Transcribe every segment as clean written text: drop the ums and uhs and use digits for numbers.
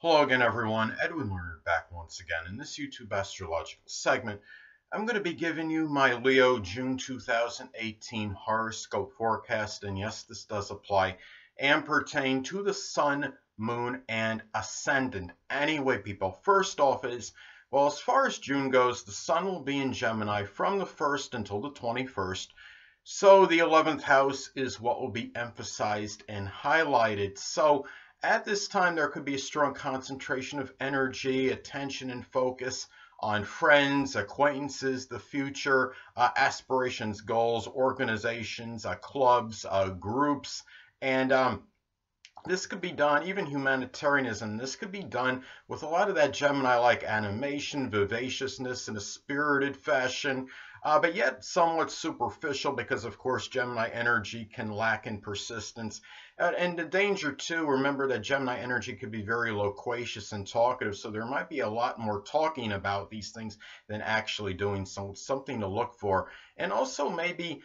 Hello again, everyone. Edwin Learnard back once again. In this YouTube astrological segment, I'm going to be giving you my Leo June 2018 horoscope forecast. And yes, this does apply and pertain to the sun, moon, and ascendant. Anyway, people, first off is, well, as far as June goes, the sun will be in Gemini from the 1st until the 21st. So the 11th house is what will be emphasized and highlighted. So at this time, there could be a strong concentration of energy, attention, and focus on friends, acquaintances, the future, aspirations, goals, organizations, clubs, groups, and this could be done, even humanitarianism, this could be done with a lot of that Gemini-like animation, vivaciousness in a spirited fashion, but yet somewhat superficial because, of course, Gemini energy can lack in persistence. And the danger, too, remember that Gemini energy could be very loquacious and talkative, so there might be a lot more talking about these things than actually doing something to look for. And also maybe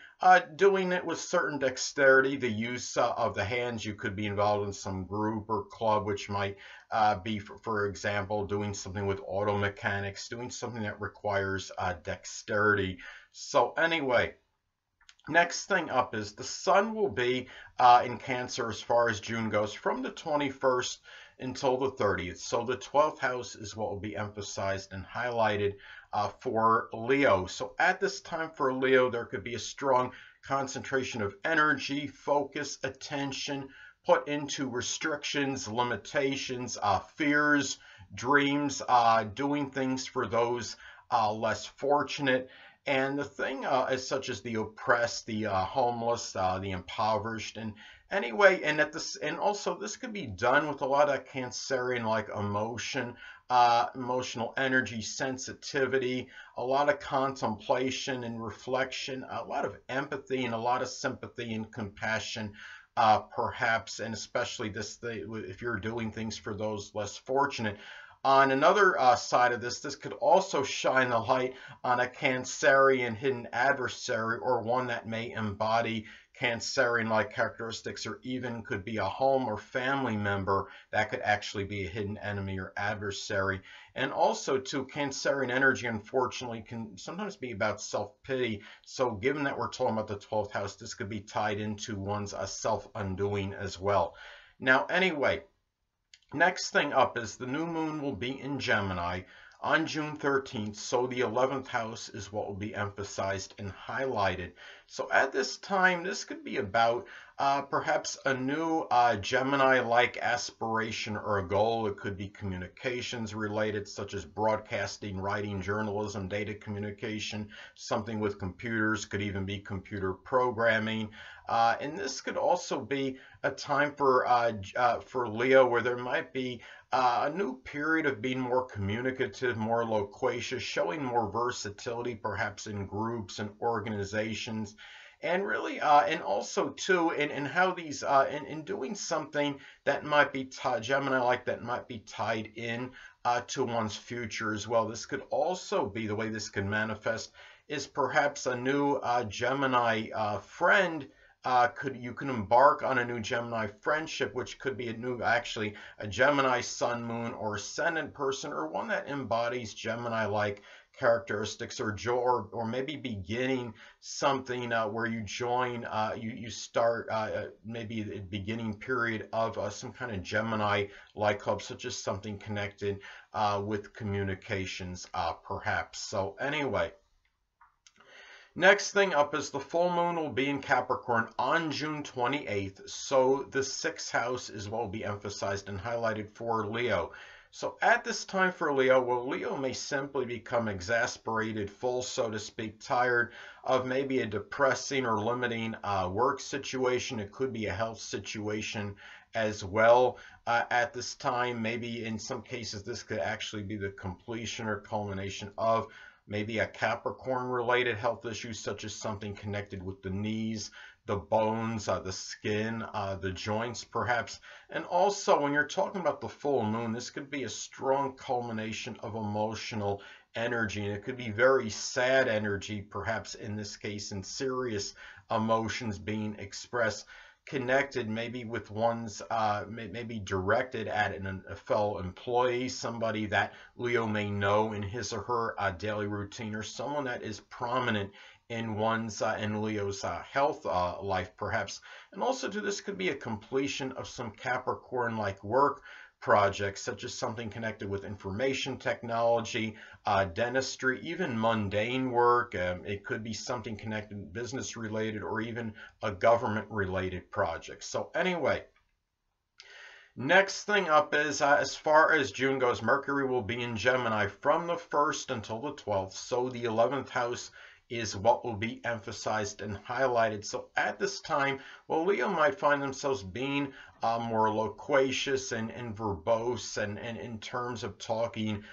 doing it with certain dexterity, the use of the hands. You could be involved in some group or club, which might be, for example, doing something with auto mechanics, doing something that requires dexterity. So anyway, next thing up is the sun will be in Cancer as far as June goes from the 21st until the 30th. So the 12th house is what will be emphasized and highlighted for Leo. So at this time for Leo, there could be a strong concentration of energy, focus, attention put into restrictions, limitations, fears, dreams, doing things for those less fortunate. And the thing is such as the oppressed, the homeless, the impoverished, and anyway, and also this could be done with a lot of Cancerian-like emotion, emotional energy, sensitivity, a lot of contemplation and reflection, a lot of empathy, and a lot of sympathy and compassion. Perhaps, and especially if you're doing things for those less fortunate. On another side of this could also shine the light on a Cancerian hidden adversary, or one that may embody Cancerian-like characteristics, or even could be a home or family member that could actually be a hidden enemy or adversary. And also, too, Cancerian energy, unfortunately, can sometimes be about self-pity. So given that we're talking about the 12th house, this could be tied into one's self-undoing as well. Now, anyway, next thing up is the new moon will be in Gemini on June 13th, so the 11th house is what will be emphasized and highlighted. So at this time, this could be about perhaps a new Gemini-like aspiration or a goal. It could be communications related, such as broadcasting, writing, journalism, data communication, something with computers, could even be computer programming. And this could also be a time for Leo where there might be a new period of being more communicative, more loquacious, showing more versatility, perhaps in groups and organizations. And really, and also too, in how these, in doing something that might be Gemini-like, that might be tied in to one's future as well. This could also be the way this can manifest is perhaps a new Gemini friend. You can embark on a new Gemini friendship, which could be actually a Gemini sun, moon, or ascendant person, or one that embodies Gemini-like characteristics, or maybe beginning something where you join, you start maybe the beginning period of some kind of Gemini-like club, such as something connected with communications, perhaps. So anyway. Next thing up is the full moon will be in Capricorn on June 28th. So the 6th house is what will be emphasized and highlighted for Leo. So at this time for Leo, well, Leo may simply become exasperated, full, so to speak, tired of maybe a depressing or limiting work situation. It could be a health situation as well at this time. Maybe in some cases, this could actually be the completion or culmination of maybe a Capricorn-related health issue, such as something connected with the knees, the bones, the skin, the joints, perhaps. And also, when you're talking about the full moon, this could be a strong culmination of emotional energy, and it could be very sad energy, perhaps in this case, and serious emotions being expressed. connected maybe with one's, maybe directed at a fellow employee, somebody that Leo may know in his or her daily routine, or someone that is prominent in one's in Leo's health life perhaps. And also too, this could be a completion of some Capricorn-like work projects, such as something connected with information technology, dentistry, even mundane work. It could be something connected, business related, or even a government related project. So anyway, next thing up is, as far as June goes, Mercury will be in Gemini from the 1st until the 12th. So the 11th house is what will be emphasized and highlighted. So at this time, well, Leo might find themselves being more loquacious and verbose, and in terms of talking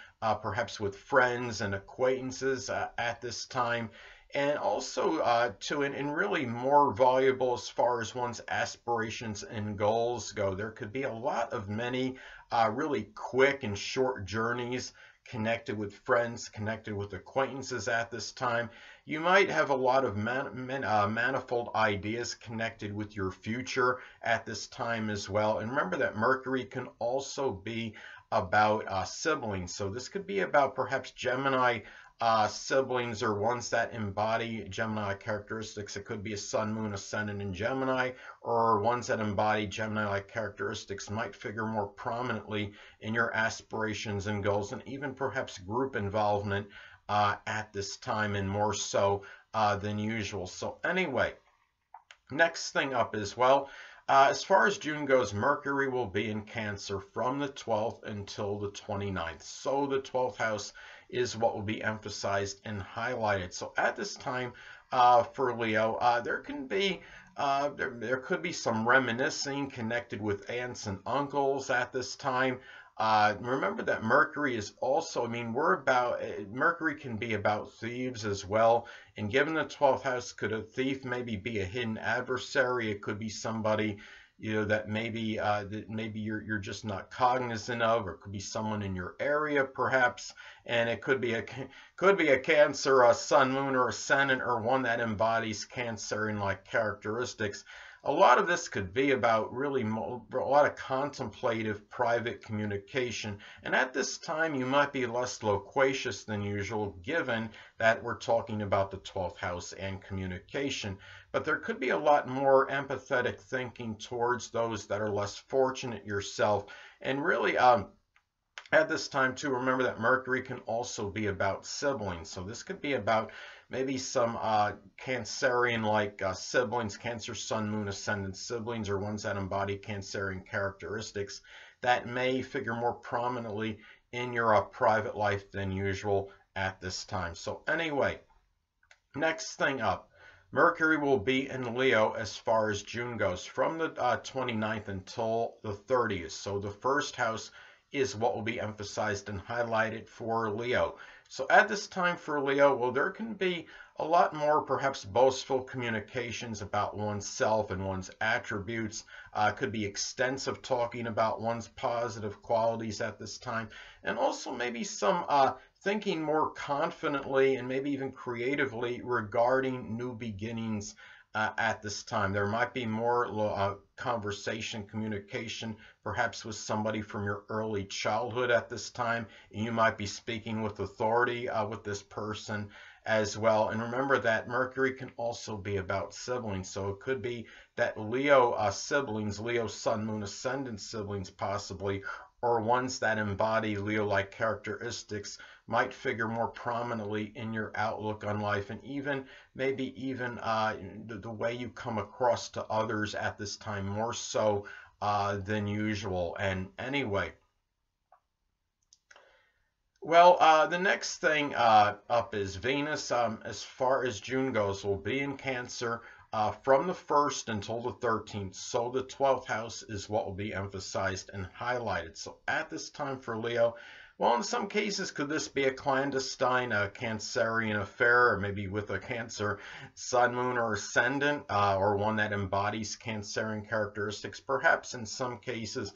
perhaps with friends and acquaintances at this time. And also and really more valuable as far as one's aspirations and goals go. There could be a lot of many really quick and short journeys connected with friends, connected with acquaintances at this time. You might have a lot of manifold ideas connected with your future at this time as well. And remember that Mercury can also be about siblings. So this could be about perhaps Gemini siblings, or ones that embody Gemini characteristics. It could be a Sun, Moon, Ascendant in Gemini, or ones that embody Gemini-like characteristics might figure more prominently in your aspirations and goals, and even perhaps group involvement at this time, and more so than usual. So anyway, next thing up is, well, as far as June goes, Mercury will be in Cancer from the 12th until the 29th. So the 12th house is what will be emphasized and highlighted. So at this time for Leo, there could be some reminiscing connected with aunts and uncles at this time. Remember that Mercury is also, Mercury can be about thieves as well. And given the 12th house, could a thief maybe be a hidden adversary? It could be somebody, that maybe you're just not cognizant of, or it could be someone in your area perhaps. And it could be a Cancer, a Sun, Moon, or Ascendant, or one that embodies Cancerian-like characteristics. A lot of this could be about really a lot of contemplative private communication. And at this time, you might be less loquacious than usual, given that we're talking about the 12th house and communication. But there could be a lot more empathetic thinking towards those that are less fortunate yourself. And really, at this time too, remember that Mercury can also be about siblings. So this could be about maybe some Cancerian-like siblings, Cancer, Sun, Moon, Ascendant siblings, or ones that embody Cancerian characteristics that may figure more prominently in your private life than usual at this time. So anyway, next thing up, Mercury will be in Leo as far as June goes from the 29th until the 30th. So the first house is what will be emphasized and highlighted for Leo. So at this time for Leo, well, there can be a lot more perhaps boastful communications about oneself and one's attributes. Could be extensive talking about one's positive qualities at this time, and also maybe some thinking more confidently and maybe even creatively regarding new beginnings at this time. There might be more conversation, communication, perhaps with somebody from your early childhood at this time. You might be speaking with authority with this person as well. And remember that Mercury can also be about siblings. So it could be that Leo siblings, Leo Sun, Moon, Ascendant siblings possibly, or ones that embody Leo-like characteristics, might figure more prominently in your outlook on life, and maybe even the way you come across to others at this time, more so than usual. And anyway, well, the next thing up is Venus. As far as June goes, will be in Cancer from the 1st until the 13th. So the 12th house is what will be emphasized and highlighted. So at this time for Leo, well, in some cases, could this be a clandestine, Cancerian affair, or maybe with a Cancer, Sun, Moon, or Ascendant, or one that embodies Cancerian characteristics? Perhaps in some cases,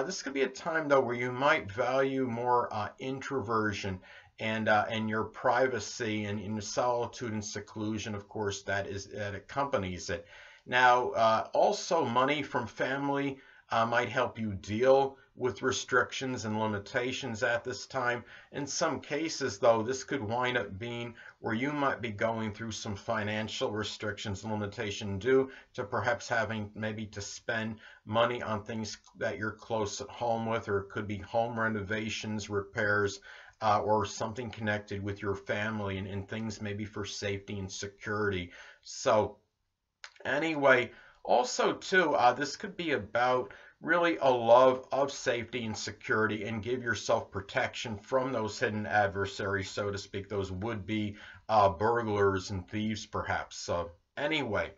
this could be a time, though, where you might value more introversion and your privacy and in solitude and seclusion, of course, that accompanies it. Now, also money from family might help you deal with restrictions and limitations at this time. In some cases, though, this could wind up being where you might be going through some financial restrictions and limitation due to perhaps having maybe to spend money on things that you're close at home with, or it could be home renovations, repairs, or something connected with your family and things maybe for safety and security. So anyway, also too, this could be about really a love of safety and security, and give yourself protection from those hidden adversaries, so to speak, those would-be burglars and thieves perhaps. So anyway,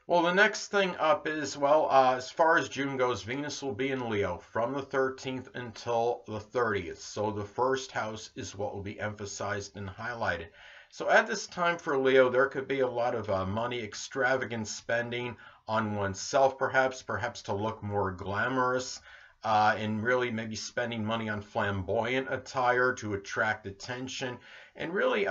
well, the next thing up is, well, as far as June goes, Venus will be in Leo from the 13th until the 30th. So the first house is what will be emphasized and highlighted. So at this time for Leo, there could be a lot of money, extravagant spending on oneself, perhaps to look more glamorous, and really maybe spending money on flamboyant attire to attract attention. And really,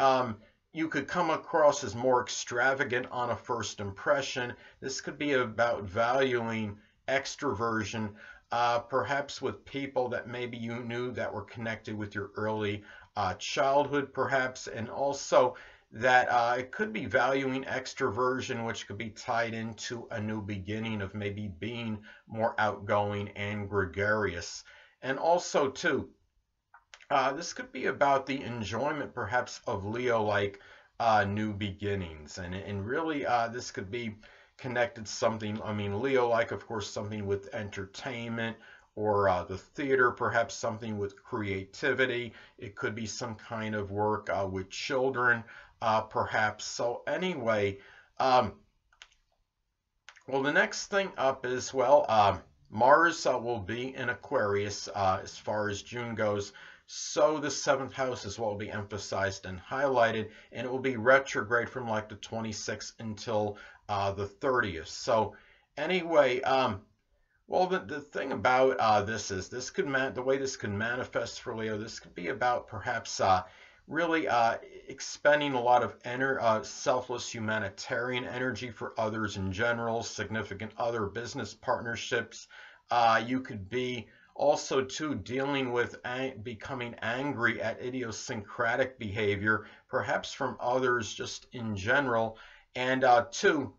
you could come across as more extravagant on a first impression. This could be about valuing extroversion, perhaps with people that maybe you knew that were connected with your early childhood perhaps, and also that it could be valuing extroversion, which could be tied into a new beginning of maybe being more outgoing and gregarious. And also too, this could be about the enjoyment perhaps of Leo-like new beginnings, and really this could be connected something, I mean, Leo-like, of course, something with entertainment, or the theater, perhaps something with creativity. It could be some kind of work with children, perhaps. So anyway, well, the next thing up is, well, Mars will be in Aquarius as far as June goes. So the 7th house is what will be emphasized and highlighted, and it will be retrograde from like the 26th until the 30th. So anyway, well, the thing about this is, the way this could manifest for Leo, this could be about perhaps really expending a lot of selfless humanitarian energy for others in general, significant other business partnerships. You could be also too dealing with becoming angry at idiosyncratic behavior, perhaps from others just in general. And two,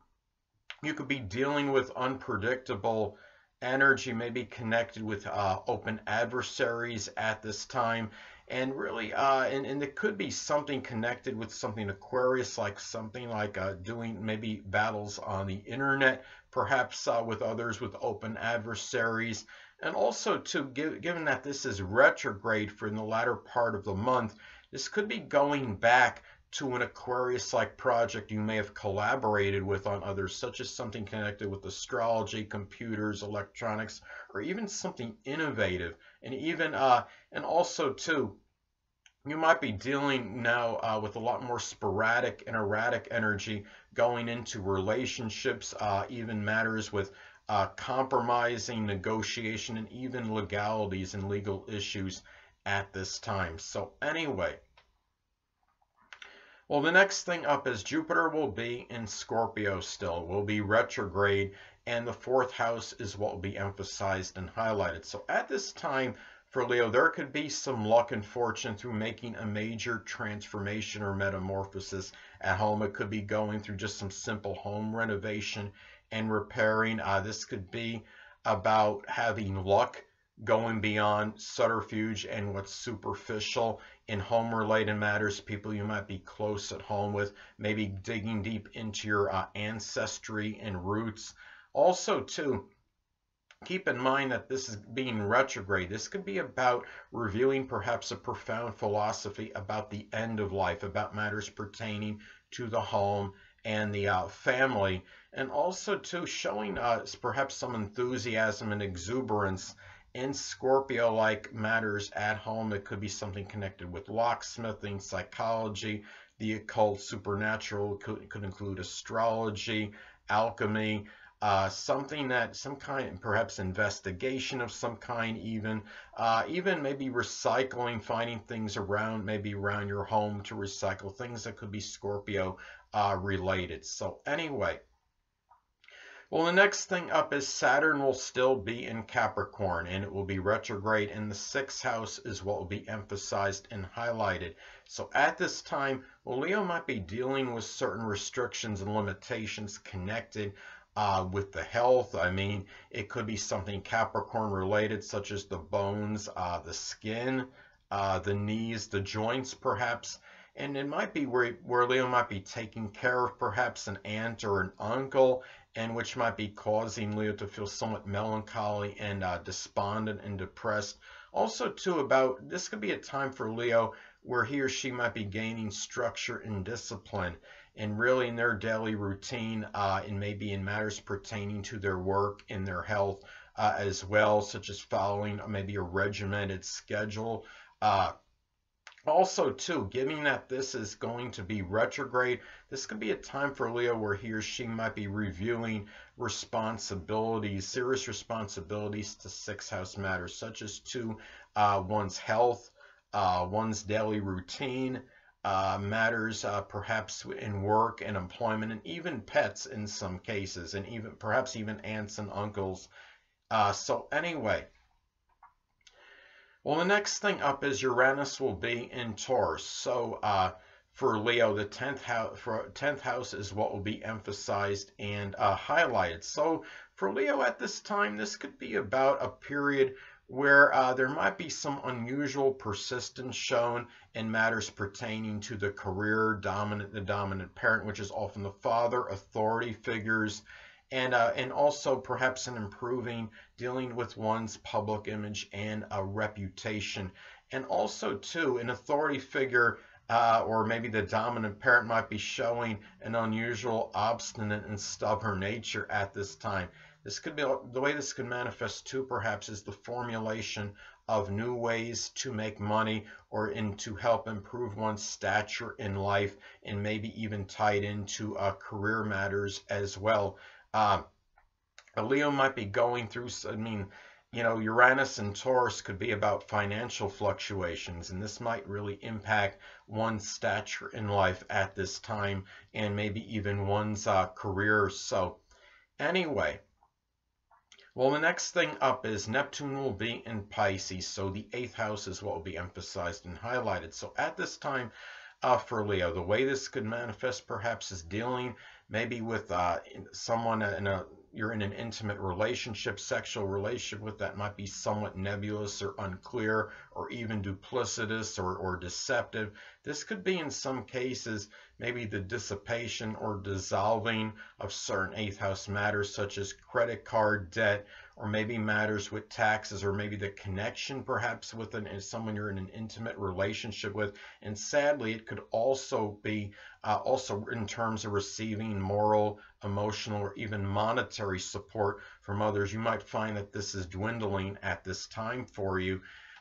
you could be dealing with unpredictable energy, maybe connected with open adversaries at this time. And really, and it could be something connected with something Aquarius, like something like doing maybe battles on the internet, perhaps with others, with open adversaries. And also, too, given that this is retrograde for in the latter part of the month, this could be going back to an Aquarius-like project you may have collaborated with on others, such as something connected with astrology, computers, electronics, or even something innovative. And even, and also too, you might be dealing now with a lot more sporadic and erratic energy going into relationships, even matters with compromising, negotiation, and even legalities and legal issues at this time. So anyway, well, the next thing up is Jupiter will be in Scorpio still, will be retrograde, and the 4th house is what will be emphasized and highlighted. So at this time for Leo, there could be some luck and fortune through making a major transformation or metamorphosis at home. It could be going through just some simple home renovation and repairing. This could be about having luck going beyond subterfuge and what's superficial in home-related matters, people you might be close at home with, maybe digging deep into your ancestry and roots. Also, too, keep in mind that this is being retrograde. This could be about revealing perhaps a profound philosophy about the end of life, about matters pertaining to the home and the family, and also, too, showing perhaps some enthusiasm and exuberance in Scorpio-like matters at home. It could be something connected with locksmithing, psychology, the occult, supernatural. It could include astrology, alchemy, something that, some kind, perhaps investigation of some kind, even maybe recycling, finding things around, maybe around your home to recycle, things that could be Scorpio related. So anyway, Well, the next thing up is Saturn will still be in Capricorn, and it will be retrograde, and the sixth house is what will be emphasized and highlighted. So at this time, well, Leo might be dealing with certain restrictions and limitations connected with the health. I mean, it could be something Capricorn related, such as the bones, the skin, the knees, the joints, perhaps. And it might be where Leo might be taking care of perhaps an aunt or an uncle, and which might be causing Leo to feel somewhat melancholy and despondent and depressed. Also, too, about this could be a time for Leo where he or she might be gaining structure and discipline, and really in their daily routine, and maybe in matters pertaining to their work and their health as well, such as following maybe a regimented schedule. Also, too, given that this is going to be retrograde, this could be a time for Leo where he or she might be reviewing responsibilities, serious responsibilities to sixth house matters, such as to one's health, one's daily routine, matters perhaps in work and employment, and even pets in some cases, and even perhaps even aunts and uncles. So anyway. Well, the next thing up is Uranus will be in Taurus. So for Leo, the 10th house is what will be emphasized and highlighted. So for Leo at this time, this could be about a period where there might be some unusual persistence shown in matters pertaining to the career, the dominant parent, which is often the father, authority figures, and also perhaps an improving dealing with one's public image and a reputation. And also, too, an authority figure or maybe the dominant parent might be showing an unusual, obstinate, and stubborn nature at this time. This could be the way this could manifest too, perhaps, is the formulation of new ways to make money or to help improve one's stature in life, and maybe even tied into career matters as well. Leo might be going through, I mean, Uranus and Taurus could be about financial fluctuations, and this might really impact one's stature in life at this time, and maybe even one's career. So anyway, well, the next thing up is Neptune will be in Pisces, so the 8th house is what will be emphasized and highlighted. So at this time, for Leo, the way this could manifest perhaps is dealing maybe with someone you're in an intimate relationship, sexual relationship with, that might be somewhat nebulous or unclear or even duplicitous or deceptive. This could be in some cases maybe the dissipation or dissolving of certain 8th house matters, such as credit card debt, or maybe matters with taxes, or maybe the connection perhaps with someone you're in an intimate relationship with. And sadly, it could also be also in terms of receiving moral, emotional, or even monetary support from others. You might find that this is dwindling at this time for you.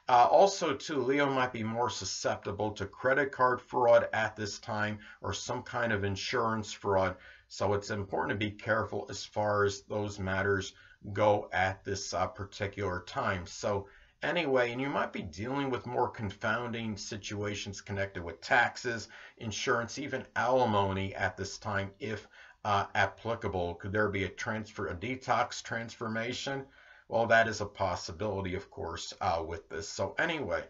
Also, too, Leo might be more susceptible to credit card fraud at this time, or some kind of insurance fraud. So it's important to be careful as far as those matters go at this particular time. So anyway, and you might be dealing with more confounding situations connected with taxes, insurance, even alimony at this time, if applicable. Could there be a detox transformation? Well, that is a possibility, of course, with this. So anyway,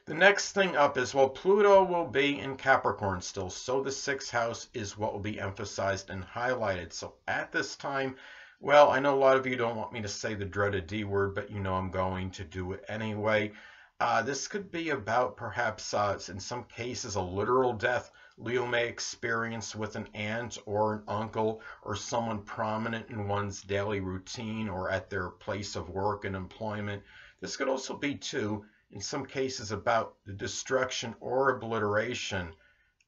the next thing up is, well, Pluto will be in Capricorn still. So the 6th house is what will be emphasized and highlighted. So at this time, well, I know a lot of you don't want me to say the dreaded D word, but I'm going to do it anyway. This could be about perhaps, in some cases, a literal death Leo may experience with an aunt or an uncle or someone prominent in one's daily routine or at their place of work and employment. This could also be, too, in some cases, about the destruction or obliteration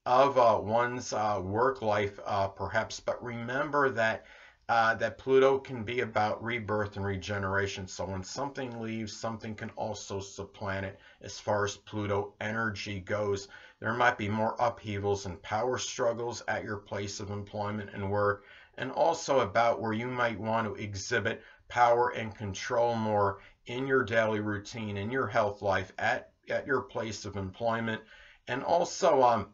of one's work life, perhaps. But remember that that Pluto can be about rebirth and regeneration. So when something leaves, something can also supplant it as far as Pluto energy goes. There might be more upheavals and power struggles at your place of employment and work, and also about where you might want to exhibit power and control more in your daily routine, in your health life, at your place of employment. And also,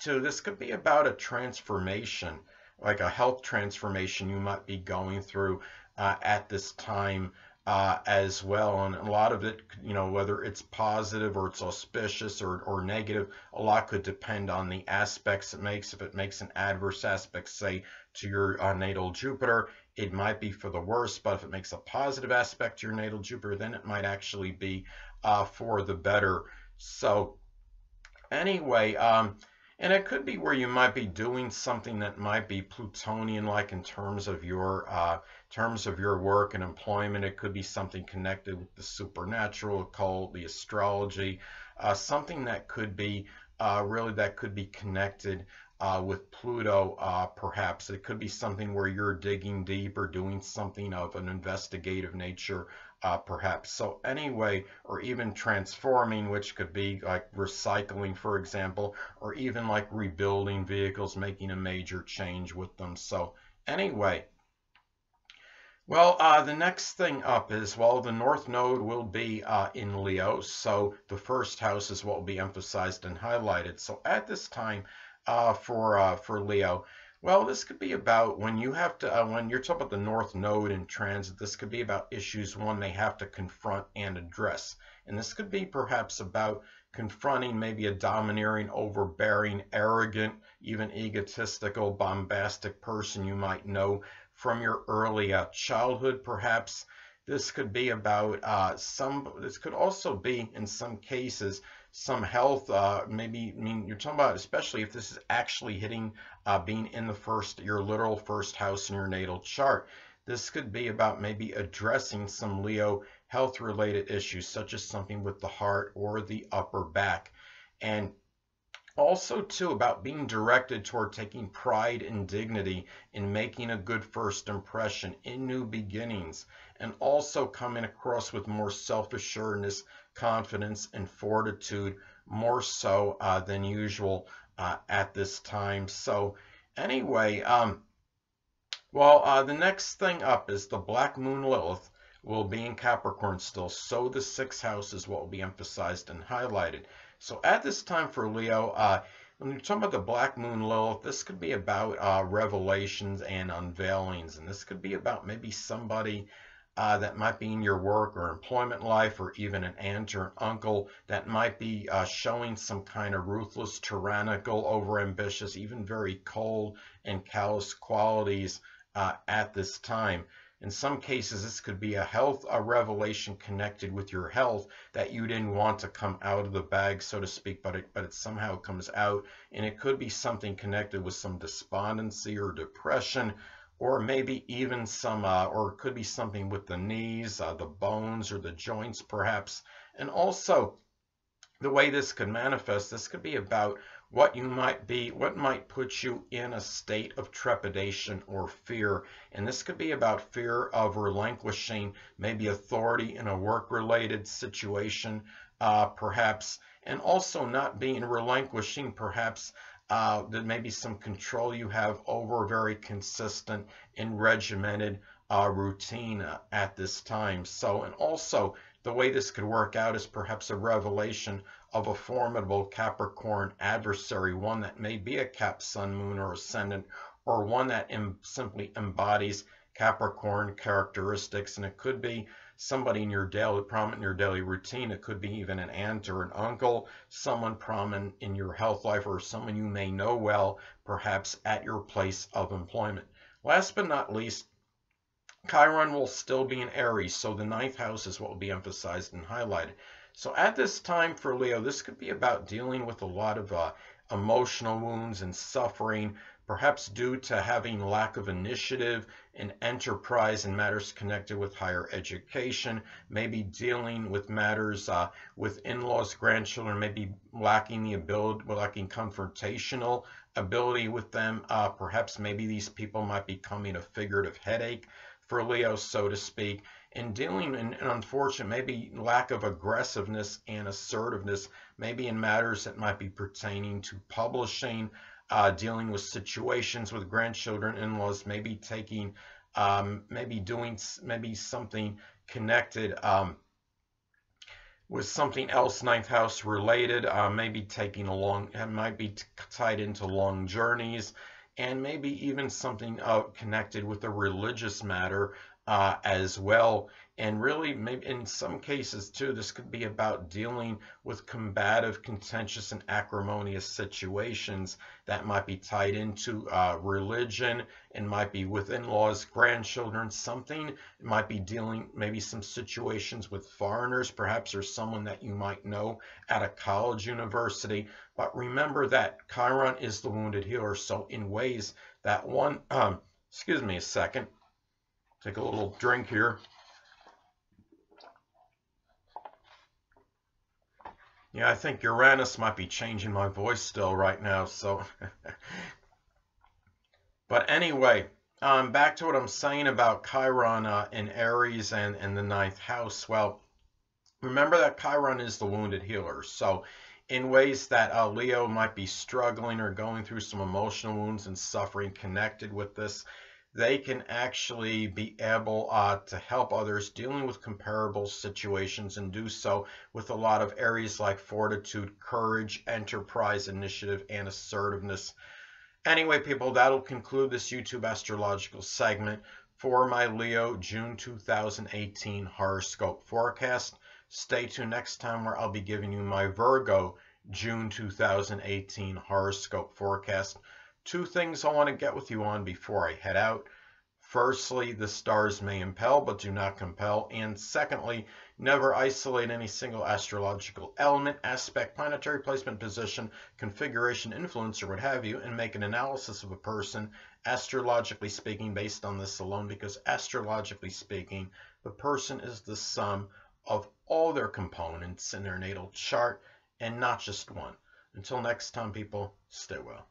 too, this could be about a transformation like a health transformation you might be going through at this time as well. And a lot of it, whether it's positive or it's auspicious or negative, a lot could depend on the aspects it makes. If it makes an adverse aspect, say, to your natal Jupiter, it might be for the worse. But if it makes a positive aspect to your natal Jupiter, then it might actually be for the better. So anyway, and it could be where you might be doing something that might be Plutonian-like in terms of your work and employment. It could be something connected with the supernatural, occult, the astrology, something that could be really that could be connected with Pluto. Perhaps it could be something where you're digging deep or doing something of an investigative nature. Perhaps. So anyway, or even transforming, which could be like recycling, for example, or even like rebuilding vehicles, making a major change with them. So anyway, well, the next thing up is, well, the North Node will be in Leo, so the first house is what will be emphasized and highlighted. So at this time for Leo, well, this could be about when you have to, when you're talking about the North Node in transit, this could be about issues one may have to confront and address. And this could be perhaps about confronting maybe a domineering, overbearing, arrogant, even egotistical, bombastic person you might know from your early childhood, perhaps. This could be about this could also be, in some cases, some health, maybe, I mean, you're talking about, especially if this is actually hitting, being in your literal first house in your natal chart. This could be about maybe addressing some Leo health-related issues, such as something with the heart or the upper back. And also, too, about being directed toward taking pride and dignity in making a good first impression in new beginnings, and also coming across with more self-assuredness, confidence, and fortitude, more so than usual at this time. So anyway, the next thing up is the Black Moon Lilith will be in Capricorn still, so the sixth house is what will be emphasized and highlighted. So at this time for Leo, when you're talking about the Black Moon Lilith, this could be about revelations and unveilings, and this could be about maybe somebody that might be in your work or employment life, or even an aunt or an uncle that might be showing some kind of ruthless, tyrannical, overambitious, even very cold and callous qualities at this time. In some cases, this could be a revelation connected with your health that you didn't want to come out of the bag, so to speak, but it somehow comes out, and it could be something connected with some despondency or depression, or maybe even some, or it could be something with the knees, the bones, or the joints, perhaps. And also, the way this could manifest, this could be about what might put you in a state of trepidation or fear. And this could be about fear of relinquishing maybe authority in a work-related situation, perhaps, and also not being relinquishing, perhaps, there may be some control you have over a very consistent and regimented routine at this time. So, and also, the way this could work out is perhaps a revelation of a formidable Capricorn adversary, one that may be a Cap, Sun, Moon, or Ascendant, or one that simply embodies Capricorn characteristics. And it could be somebody prominent in your daily routine. It could be even an aunt or an uncle, someone prominent in your health life, or someone you may know well, perhaps at your place of employment. Last but not least, Chiron will still be in Aries, so the ninth house is what will be emphasized and highlighted. So at this time for Leo, this could be about dealing with a lot of emotional wounds and suffering, perhaps due to having lack of initiative and enterprise in matters connected with higher education, maybe dealing with matters with in-laws, grandchildren, maybe lacking confrontational ability with them. Perhaps maybe these people might be becoming a figurative headache for Leo, so to speak, and dealing in unfortunate, maybe lack of aggressiveness and assertiveness, maybe in matters that might be pertaining to publishing, dealing with situations with grandchildren, in-laws, maybe taking, maybe something connected with something else, ninth house related, maybe might be tied into long journeys, and maybe even something connected with a religious matter as well. And really, maybe in some cases too, this could be about dealing with combative, contentious, and acrimonious situations that might be tied into religion and might be with in-laws, grandchildren, something. It might be dealing maybe some situations with foreigners, perhaps, or someone that you might know at a college, university. But remember that Chiron is the wounded healer. So in ways that one, excuse me a second, take a little drink here. Yeah, I think Uranus might be changing my voice still right now, so. But anyway, back to what I'm saying about Chiron in Aries and the ninth house. Well, remember that Chiron is the wounded healer. So in ways that Leo might be struggling or going through some emotional wounds and suffering connected with this, they can actually be able to help others dealing with comparable situations and do so with a lot of areas like fortitude, courage, enterprise, initiative, and assertiveness. Anyway, people, that'll conclude this YouTube astrological segment for my Leo June 2018 horoscope forecast. Stay tuned next time where I'll be giving you my Virgo June 2018 horoscope forecast. Two things I want to get with you on before I head out. Firstly, the stars may impel but do not compel. And secondly, never isolate any single astrological element, aspect, planetary placement, position, configuration, influence, or what have you, and make an analysis of a person, astrologically speaking, based on this alone, because astrologically speaking, the person is the sum of all their components in their natal chart and not just one. Until next time, people, stay well.